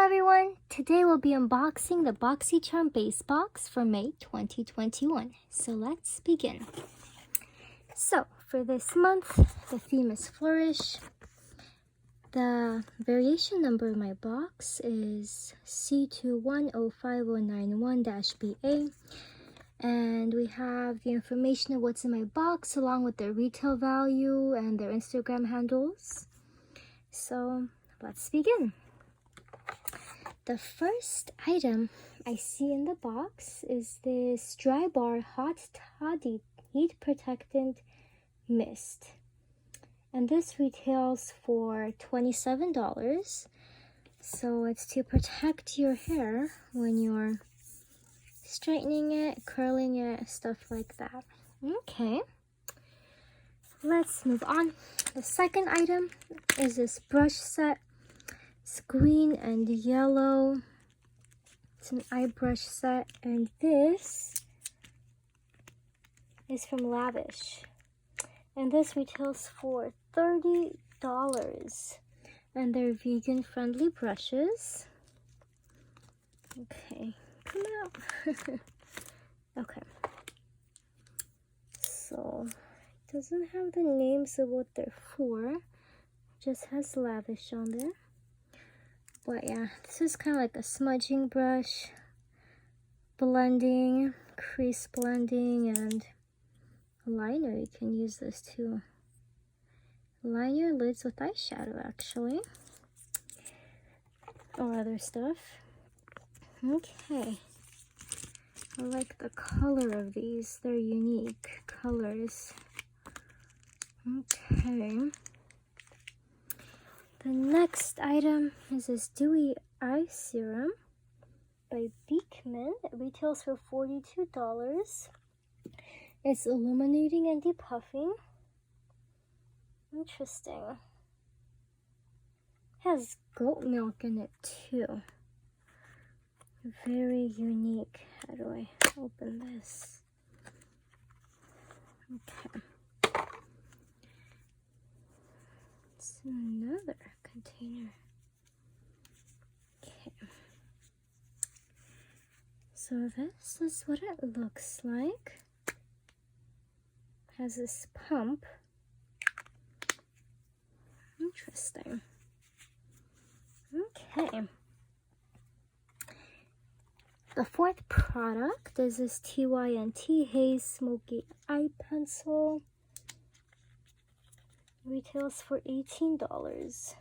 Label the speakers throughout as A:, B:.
A: everyone! Today we'll be unboxing the Boxycharm base box for May 2021. So let's begin. So for this month, the theme is Flourish. The variation number of my box is C210591-BA. And we have the information of what's in my box along with their retail value and their Instagram handles. So let's begin. The first item I see in the box is this Dry Bar Hot Toddy Heat Protectant Mist. And this retails for $27. So it's to protect your hair when you're straightening it, curling it, stuff like that. Okay, let's move on. The second item is this brush set. It's green and yellow. It's an eye brush set, and this is from Lavish. And this retails for $30. And they're vegan friendly brushes. Okay, come out. Okay. So it doesn't have the names of what they're for. It just has Lavish on there. But yeah, this is kind of like a smudging brush, blending, crease blending, and a liner. You can use this to line your lids with eyeshadow, actually, or other stuff. Okay, I like the color of these. They're unique colors. Okay. The next item is this Dewy Eye Serum by Beekman. It retails for $42. It's illuminating and depuffing. Interesting. It has goat milk in it too. Very unique. How do I open this? Okay. It's another container. Okay. So this is what it looks like. It has this pump. Interesting. Okay. The fourth product is this TYNT Haze Smoky Eye Pencil. Retails for $18.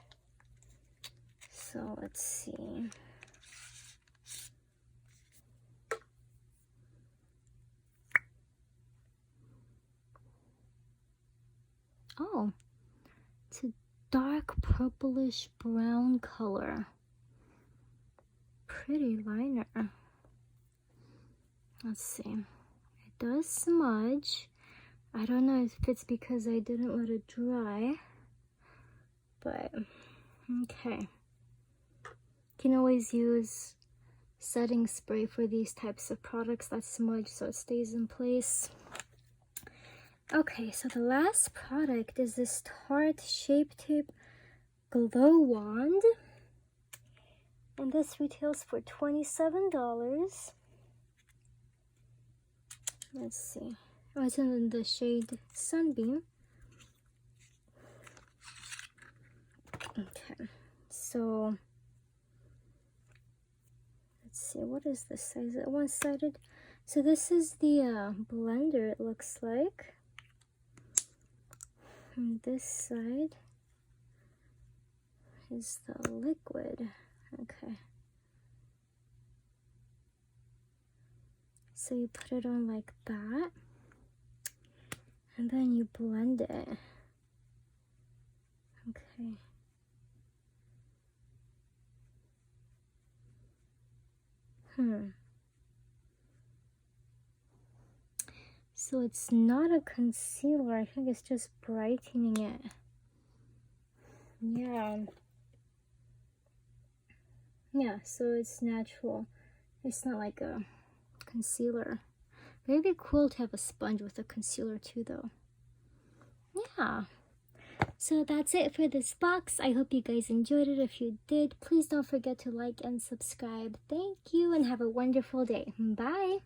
A: So let's see. Oh, it's a dark purplish brown color. Pretty liner. Let's see. It does smudge. I don't know if it's because I didn't let it dry, but okay. You can always use setting spray for these types of products that smudge so it stays in place. Okay, so the last product is this Tarte Shape Tape Glow Wand. And this retails for $27. Let's see. Oh, it's in the shade Sunbeam. Okay, so let's see, what is this size? Is it one-sided? So this is the blender, it looks like. And this side is the liquid. Okay. So you put it on like that. And then you blend it. Okay. So it's not a concealer. I think it's just brightening it. Yeah. Yeah, so it's natural. It's not like a concealer. Maybe it'd be cool to have a sponge with a concealer too, though. Yeah. So that's it for this box. I hope you guys enjoyed it. If you did, please don't forget to like and subscribe. Thank you and have a wonderful day. Bye.